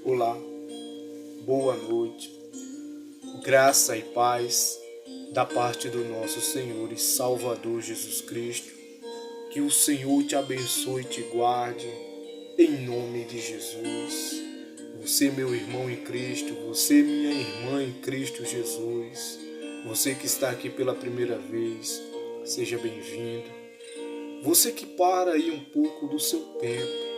Olá, boa noite, graça e paz da parte do nosso Senhor e Salvador Jesus Cristo. Que o Senhor te abençoe e te guarde, em nome de Jesus. Você, meu irmão em Cristo, você, minha irmã em Cristo Jesus, você que está aqui pela primeira vez, seja bem-vindo. Você que para aí um pouco do seu tempo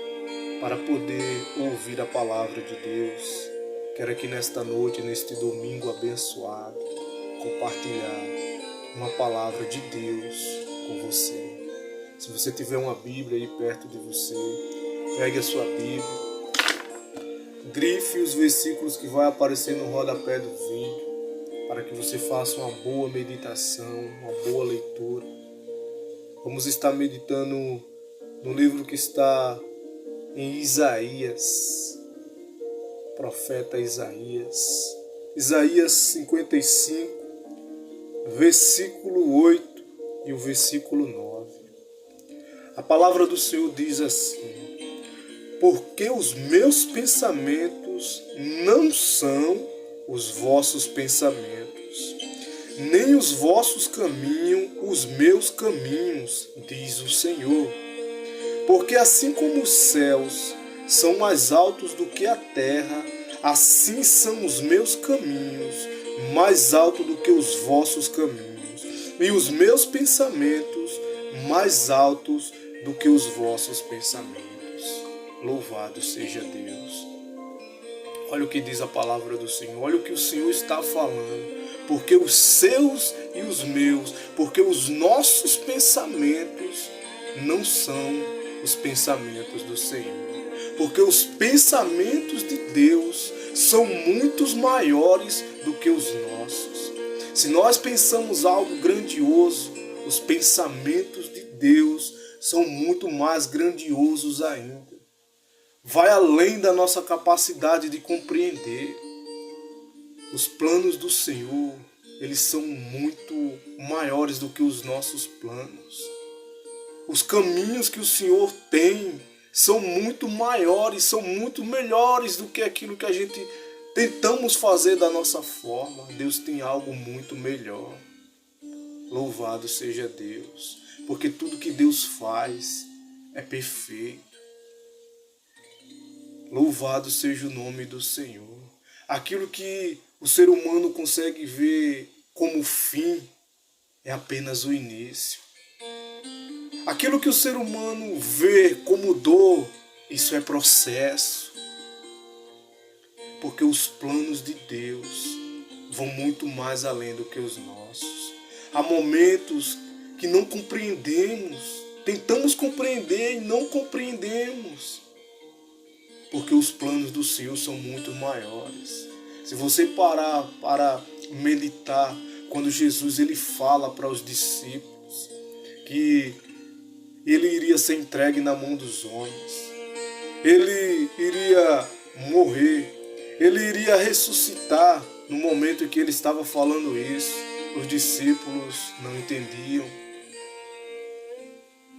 para poder ouvir a palavra de Deus, quero aqui nesta noite, neste domingo abençoado, compartilhar uma palavra de Deus com você. Se você tiver uma Bíblia aí perto de você, pegue a sua Bíblia, grife os versículos que vai aparecer no rodapé do vídeo, para que você faça uma boa meditação, uma boa leitura. Vamos estar meditando no livro que está em Isaías, profeta Isaías. Isaías 55, versículo 8 e o versículo 9. A palavra do Senhor diz assim: porque os meus pensamentos não são os vossos pensamentos, nem os vossos caminhos os meus caminhos, diz o Senhor. Porque assim como os céus são mais altos do que a terra, assim são os meus caminhos mais altos do que os vossos caminhos, e os meus pensamentos mais altos do que os vossos pensamentos. Louvado seja Deus. Olha o que diz a palavra do Senhor, olha o que o Senhor está falando. Porque os seus e os meus, porque os nossos pensamentos não são os pensamentos do Senhor. Porque os pensamentos de Deus são muito maiores do que os nossos. Se nós pensamos algo grandioso, os pensamentos de Deus são muito mais grandiosos ainda. Vai além da nossa capacidade de compreender. Os planos do Senhor, eles são muito maiores do que os nossos planos. Os caminhos que o Senhor tem são muito maiores, são muito melhores do que aquilo que a gente tentamos fazer da nossa forma. Deus tem algo muito melhor. Louvado seja Deus, porque tudo que Deus faz é perfeito. Louvado seja o nome do Senhor. Aquilo que o ser humano consegue ver como fim é apenas o início. Aquilo que o ser humano vê como dor, isso é processo. Porque os planos de Deus vão muito mais além do que os nossos. Há momentos que não compreendemos, tentamos compreender e não compreendemos. Porque os planos do Senhor são muito maiores. Se você parar para meditar, quando Jesus ele fala para os discípulos que ele iria ser entregue na mão dos homens, ele iria morrer, ele iria ressuscitar. No momento em que ele estava falando isso, os discípulos não entendiam,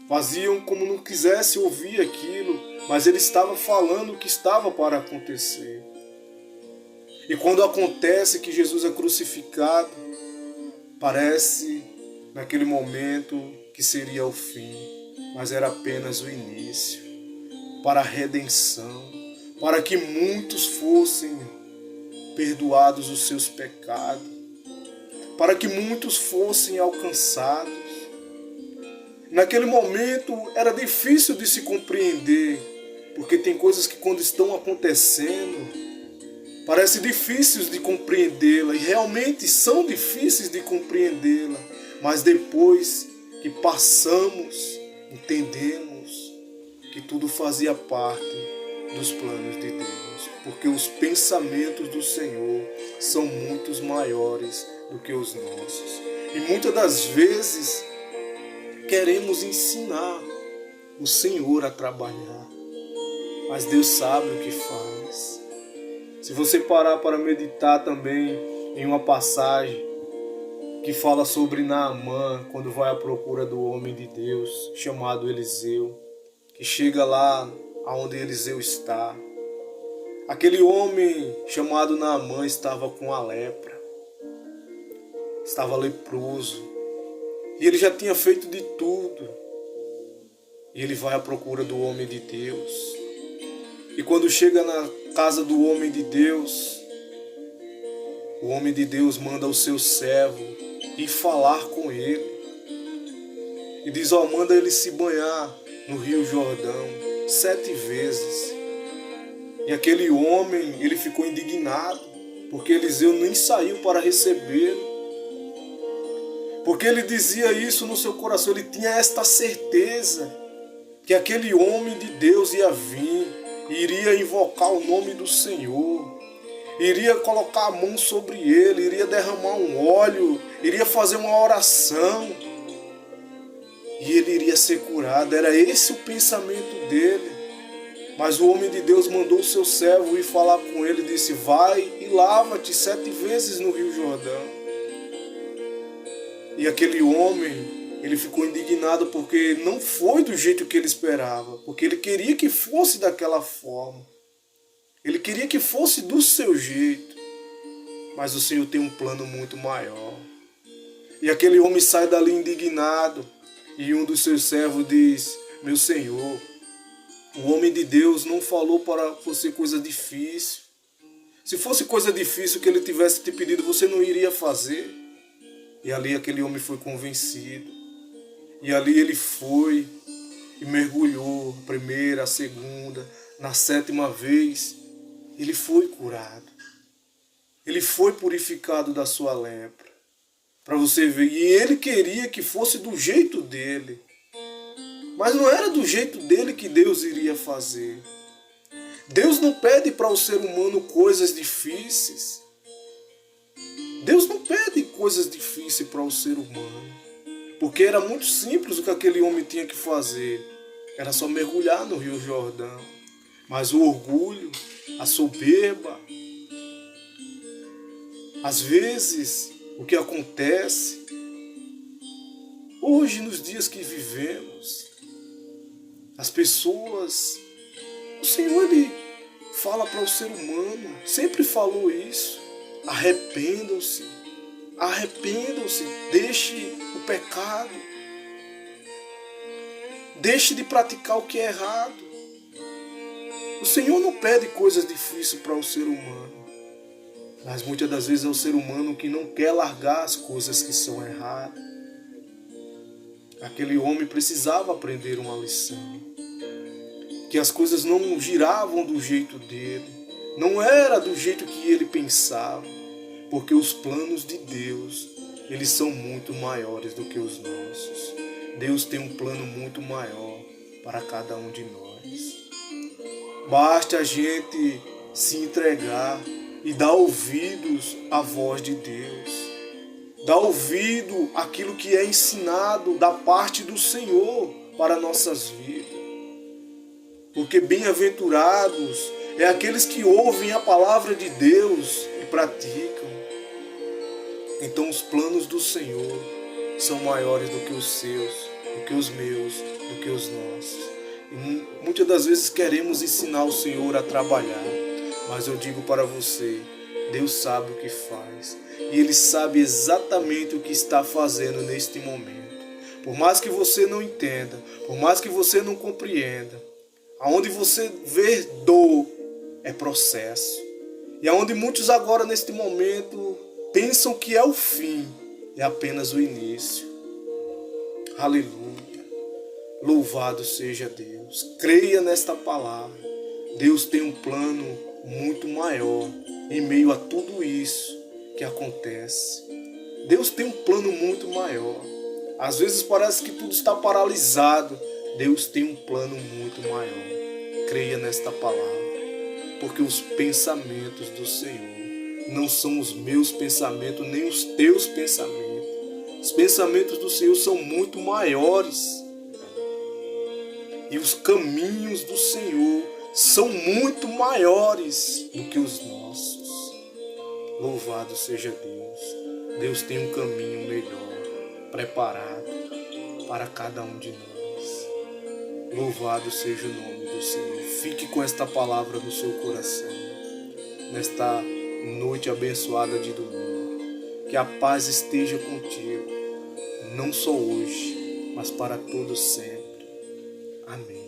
faziam como não quisesse ouvir aquilo, mas ele estava falando o que estava para acontecer. E quando acontece que Jesus é crucificado, parece naquele momento que seria o fim, mas era apenas o início para a redenção, para que muitos fossem perdoados os seus pecados, para que muitos fossem alcançados. Naquele momento era difícil de se compreender, porque tem coisas que quando estão acontecendo, parece difíceis de compreendê-la, e realmente são difíceis de compreendê-la, mas depois que passamos, entendemos que tudo fazia parte dos planos de Deus, porque os pensamentos do Senhor são muito maiores do que os nossos. E muitas das vezes queremos ensinar o Senhor a trabalhar, mas Deus sabe o que faz. Se você parar para meditar também em uma passagem que fala sobre Naamã, quando vai à procura do homem de Deus chamado Eliseu, que chega lá onde Eliseu está, Aquele homem chamado Naamã estava com a lepra, estava leproso, e ele já tinha feito de tudo. E ele vai à procura do homem de Deus. E quando chega na casa do homem de Deus, o homem de Deus manda o seu servo ir falar com ele. E diz, manda ele se banhar no Rio Jordão 7 vezes. E aquele homem, ele ficou indignado, porque Eliseu nem saiu para recebê-lo. Porque ele dizia isso no seu coração, ele tinha esta certeza que aquele homem de Deus ia vir, iria invocar o nome do Senhor, iria colocar a mão sobre ele, iria derramar um óleo, iria fazer uma oração, e ele iria ser curado. Era esse o pensamento dele. Mas o homem de Deus mandou o seu servo ir falar com ele e disse, vai e lava-te 7 vezes no Rio Jordão. E aquele homem, ele ficou indignado porque não foi do jeito que ele esperava, porque ele queria que fosse daquela forma. Ele queria que fosse do seu jeito, mas o Senhor tem um plano muito maior. E aquele homem sai dali indignado, e um dos seus servos diz, meu Senhor, o homem de Deus não falou para você coisa difícil. Se fosse coisa difícil que ele tivesse te pedido, você não iria fazer. E ali aquele homem foi convencido. E ali ele foi e mergulhou a primeira, a segunda, na 7ª vez, ele foi curado. Ele foi purificado da sua lepra. Para você ver. E ele queria que fosse do jeito dele. Mas não era do jeito dele que Deus iria fazer. Deus não pede para o ser humano coisas difíceis. Deus não pede coisas difíceis para o ser humano. Porque era muito simples o que aquele homem tinha que fazer. Era só mergulhar no Rio Jordão. Mas o orgulho, a soberba, às vezes o que acontece hoje nos dias que vivemos, as pessoas, o Senhor ele fala para o ser humano, sempre falou isso, arrependam-se, deixe o pecado, deixe de praticar o que é errado. O Senhor não pede coisas difíceis para o ser humano, mas muitas das vezes é o ser humano que não quer largar as coisas que são erradas. Aquele homem precisava aprender uma lição, que as coisas não giravam do jeito dele, não era do jeito que ele pensava, porque os planos de Deus, eles são muito maiores do que os nossos. Deus tem um plano muito maior para cada um de nós. Basta a gente se entregar e dar ouvidos à voz de Deus. Dar ouvido àquilo que é ensinado da parte do Senhor para nossas vidas. Porque bem-aventurados é aqueles que ouvem a palavra de Deus e praticam. Então os planos do Senhor são maiores do que os seus, do que os meus, do que os nossos. E muitas das vezes queremos ensinar o Senhor a trabalhar, mas eu digo para você, Deus sabe o que faz. E Ele sabe exatamente o que está fazendo neste momento. Por mais que você não entenda, por mais que você não compreenda, aonde você vê dor é processo. E aonde muitos agora neste momento pensam que é o fim, é apenas o início. Aleluia. Louvado seja Deus. Creia nesta palavra. Deus tem um plano muito maior em meio a tudo isso que acontece. Deus tem um plano muito maior. Às vezes parece que tudo está paralisado. Deus tem um plano muito maior. Creia nesta palavra. Porque os pensamentos do Senhor não são os meus pensamentos, nem os teus pensamentos. Os pensamentos do Senhor são muito maiores. E os caminhos do Senhor são muito maiores do que os nossos. Louvado seja Deus. Deus tem um caminho melhor, preparado para cada um de nós. Louvado seja o nome do Senhor. Fique com esta palavra no seu coração. nesta noite abençoada de domingo. Que a paz esteja contigo, não só hoje, mas para todos sempre. Amém.